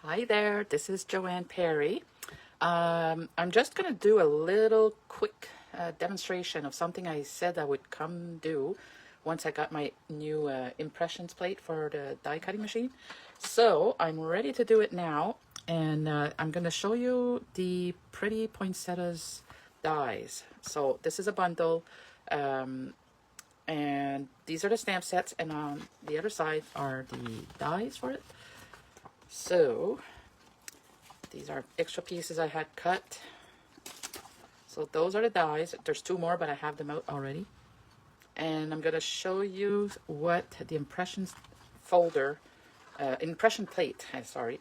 Hi there, this is Joanne Perry. I'm just going to do a little quick demonstration of something I said I would come do once I got my new impressions plate for the die cutting machine. So I'm ready to do it now, and I'm going to show you the Pretty Poinsettias dies. So this is a bundle, and these are the stamp sets, and on the other side are the dies for it. So these are extra pieces I had cut. So those are the dies. There's two more, but I have them out already. And I'm going to show you what the impressions folder, impression plate, sorry,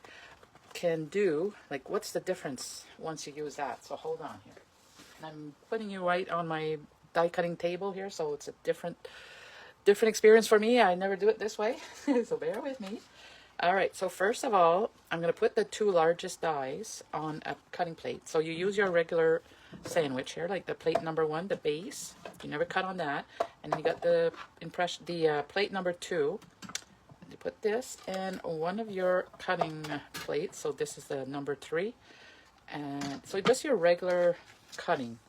can do. Like, what's the difference once you use that? So hold on here. And I'm putting you right on my die cutting table here, so it's a different experience for me. I never do it this way, so bear with me. All right, so first of all, I'm going to put the two largest dies on a cutting plate. So you use your regular sandwich here, like the plate number 1, the base. You never cut on that. And then you got the plate number 2. You put this in one of your cutting plates. So this is the number 3. And so just your regular cutting.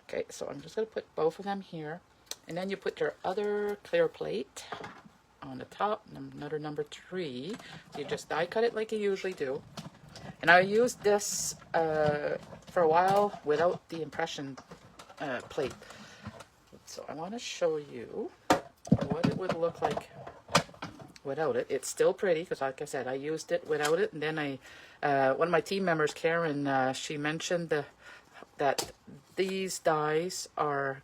Okay, so I'm just going to put both of them here. And then you put your other clear plate on the top, another number 3. So you just die cut it like you usually do. And I used this for a while without the impression plate. So I want to show you what it would look like without it. It's still pretty because, like I said, I used it without it. And then one of my team members, Karen, she mentioned that these dies are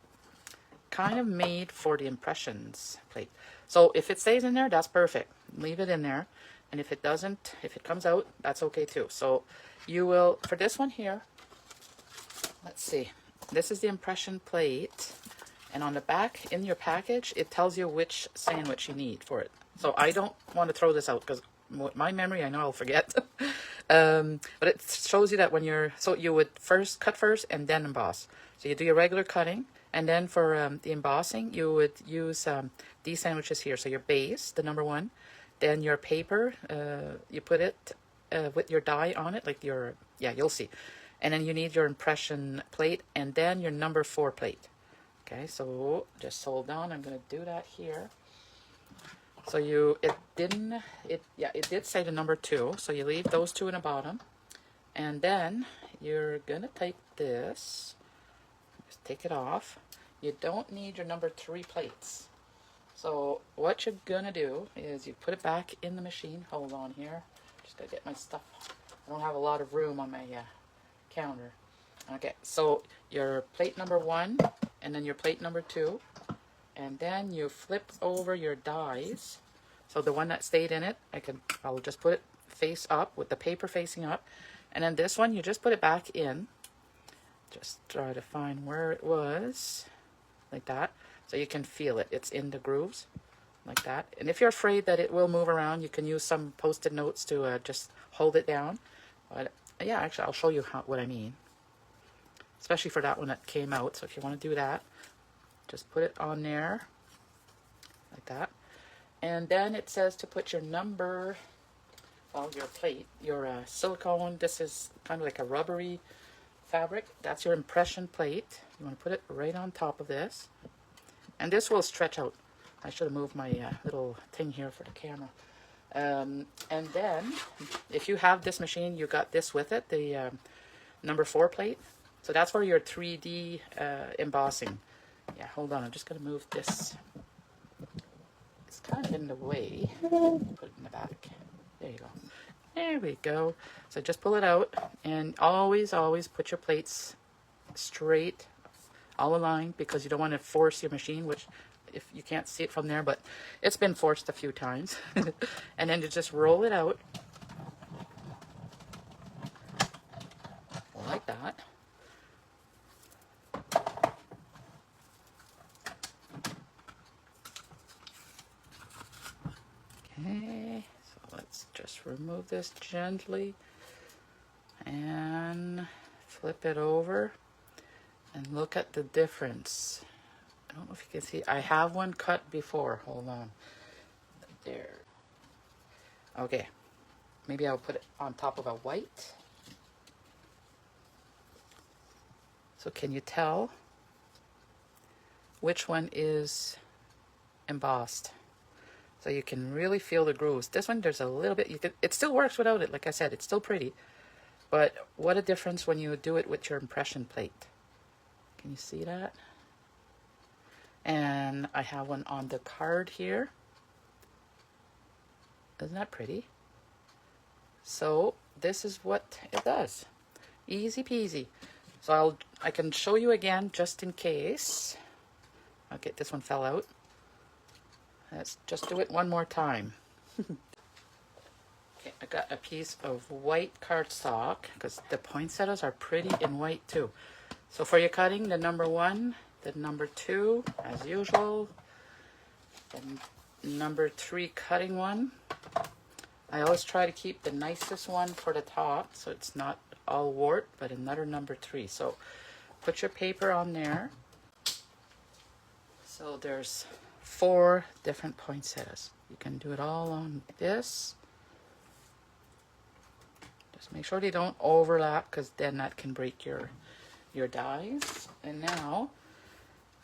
kind of made for the impressions plate. So if it stays in there, that's perfect. Leave it in there. And if it doesn't, if it comes out, that's okay too. So you will, for this one here, let's see. This is the impression plate. And on the back in your package, it tells you which sandwich you need for it. So I don't want to throw this out because my memory, I know I'll forget. But it shows you that when you're, so you would cut first and then emboss. So you do your regular cutting. And then for the embossing, you would use these sandwiches here. So your base, the number 1, then your paper, you put it with your die on it, like your, yeah, you'll see. And then you need your impression plate and then your number 4 plate. Okay, so just hold on. I'm going to do that here. So it did say the number 2. So you leave those 2 in the bottom. And then you're going to take this, just take it off. You don't need your number 3 plates. So what you're gonna do is you put it back in the machine. Hold on here. Just gotta get my stuff. I don't have a lot of room on my counter. Okay, so your plate number 1 and then your plate number 2. And then you flip over your dies. So the one that stayed in it, I'll just put it face up with the paper facing up. And then this one, you just put it back in. Just try to find where it was. Like that, so you can feel it. It's in the grooves, like that. And if you're afraid that it will move around, you can use some post-it notes to just hold it down. But yeah, actually, I'll show you what I mean, especially for that one that came out. So if you want to do that, just put it on there, like that. And then it says to put your number, well, your plate, your silicone. This is kind of like a rubbery fabric. That's your impression plate. You want to put it right on top of this, and this will stretch out. I should have moved my little thing here for the camera. And then if you have this machine, you got this with it, the number 4 plate. So that's for your 3D embossing. Yeah, hold on, I'm just going to move this. It's kind of in the way. Put it in the back. There you go. There we go. So just pull it out, and always put your plates straight, all aligned, because you don't want to force your machine, which if you can't see it from there, but it's been forced a few times. And then you just roll it out like that. Okay, so let's just remove this gently and flip it over and look at the difference. I don't know if you can see. I have one cut before. Hold on. There. Okay. maybe I'll put it on top of a white. So can you tell which one is embossed? So you can really feel the grooves. This one, there's a little bit, it still works without it. Like I said, it's still pretty. But what a difference when you do it with your impression plate. Can you see that? And I have one on the card here. Isn't that pretty? So this is what it does. Easy peasy. So I can show you again just in case. Okay, this one fell out. Let's just do it one more time. Okay, I got a piece of white cardstock because the poinsettias are pretty in white too. So for your cutting, the number 1, the number 2, as usual, the number 3 cutting one. I always try to keep the nicest one for the top so it's not all warped, but another number 3. So put your paper on there. So there's 4 different poinsettias. You can do it all on this. Just make sure they don't overlap because then that can break your dies. And now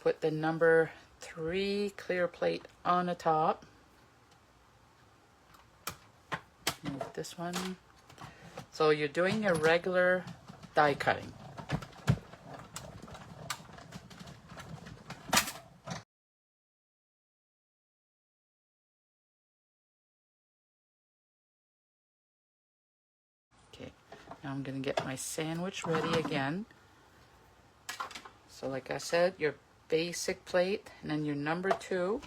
put the number 3 clear plate on the top. Move this one. So you're doing your regular die cutting. Okay, now I'm going to get my sandwich ready again. So like I said, your basic plate, and then your number 2.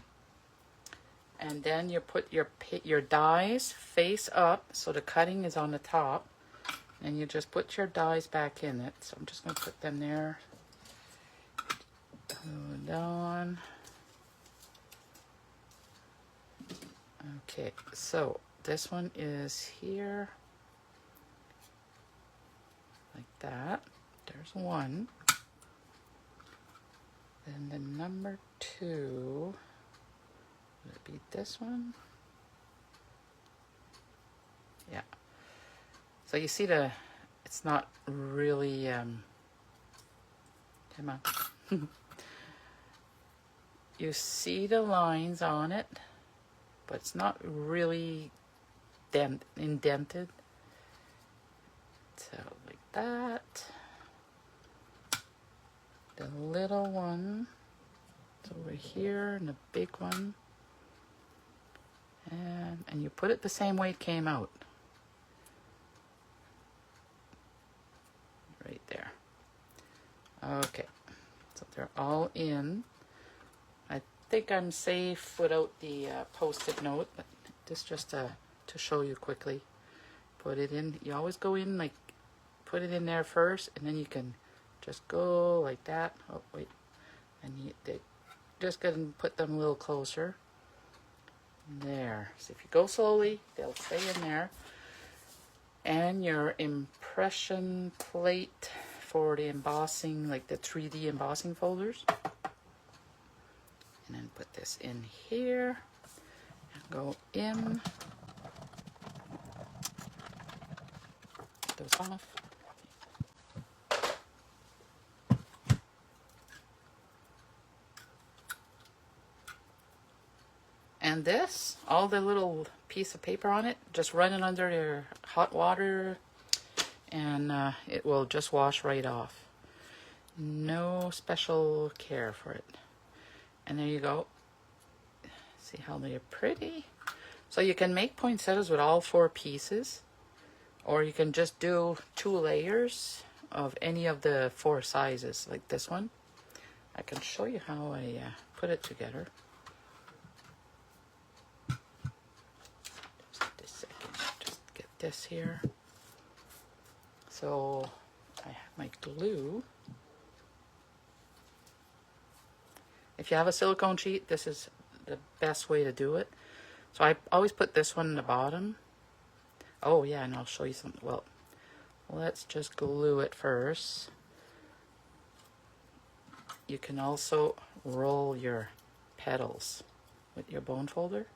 And then you put your dies face up, so the cutting is on the top. And you just put your dies back in it. So I'm just going to put them there. Hold on. Okay, so this one is here. Like that. There's one. Then the number 2. Would it be this one? Yeah. So you see it's not really, come on. You see the lines on it, but it's not really indented. So like that. The little one is over here, and the big one. And you put it the same way it came out. Right there. Okay, so they're all in. I think I'm safe without the post-it note, but this just to show you quickly. Put it in. You always go in like, put it in there first, and then you can just go like that. Oh wait, and they just gonna put them a little closer. There. So if you go slowly, they'll stay in there. And your impression plate for the embossing, like the 3D embossing folders. And then put this in here. And go in. Put those off. And this, all the little piece of paper on it, just run it under your hot water and it will just wash right off. No special care for it. And there you go. See how they're pretty? So you can make poinsettias with all 4 pieces, or you can just do 2 layers of any of the 4 sizes, like this one. I can show you how I put it together. This here. So I have my glue. If you have a silicone sheet, this is the best way to do it. So I always put this one in the bottom. Oh yeah, and I'll show you something. Well, let's just glue it first. You can also roll your petals with your bone folder.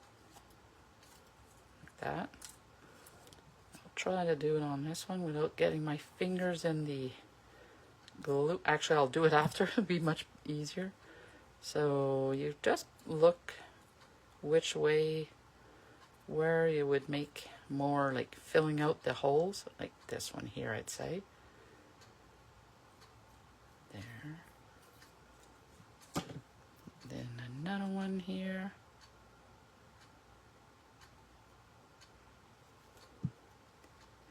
Like that. try to do it on this one without getting my fingers in the glue. Actually, I'll do it after. It'll be much easier. So you just look which way, where you would make more, like filling out the holes, like this one here, I'd say. There. Then another one here.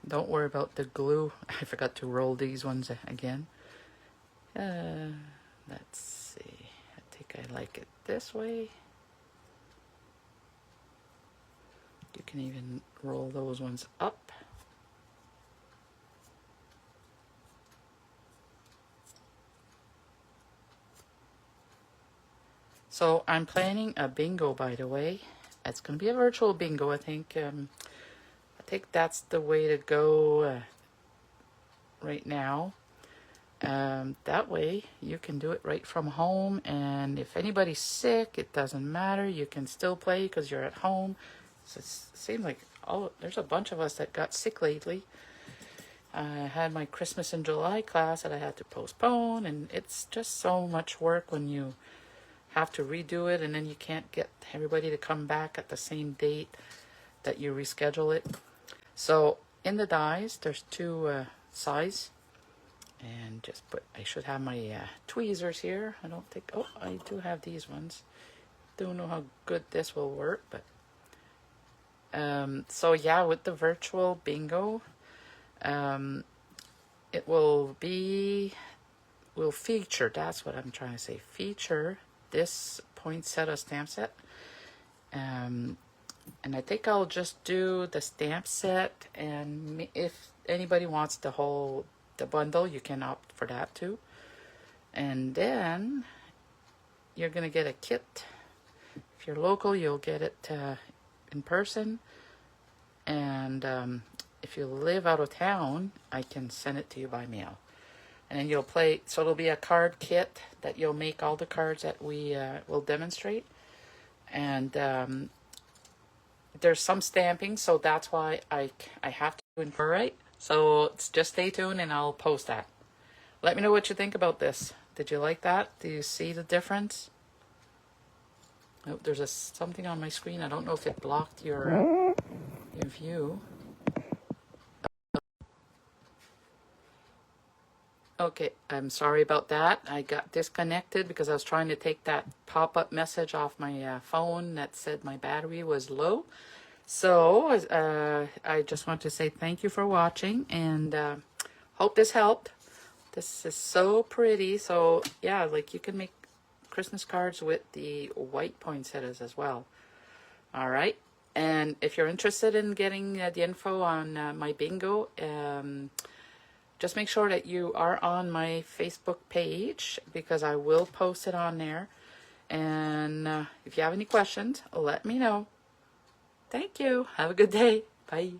Don't worry about the glue. I forgot to roll these ones again. Let's see. I think I like it this way. You can even roll those ones up. So I'm planning a bingo, by the way. It's going to be a virtual bingo, I think. I think that's the way to go right now. That way you can do it right from home, and if anybody's sick, it doesn't matter. You can still play because you're at home. So it seems like there's a bunch of us that got sick lately. I had my Christmas in July class that I had to postpone, and it's just so much work when you have to redo it, and then you can't get everybody to come back at the same date that you reschedule it. So in the dies, there's two size, and just put, I should have my tweezers here. I don't think, oh, I do have these ones. Don't know how good this will work, but so yeah, with the virtual bingo, it will feature, that's what I'm trying to say, feature this poinsettia stamp set. And I think I'll just do the stamp set, and if anybody wants the bundle, you can opt for that too. And then you're gonna get a kit. If you're local, you'll get it in person, and if you live out of town, I can send it to you by mail. And then you'll play, so it'll be a card kit that you'll make all the cards that we will demonstrate. And there's some stamping, so that's why I have to infer, right? So just stay tuned and I'll post that. Let me know what you think about this. Did you like that? Do you see the difference? Oh, there's something on my screen. I don't know if it blocked your view. Okay, I'm sorry about that. I got disconnected because I was trying to take that pop-up message off my phone that said my battery was low. So I just want to say thank you for watching, and hope this helped. This is so pretty. So yeah, like you can make Christmas cards with the white poinsettias as well. All right, and if you're interested in getting the info on my bingo, just make sure that you are on my Facebook page, because I will post it on there. And if you have any questions, let me know. Thank you. Have a good day. Bye.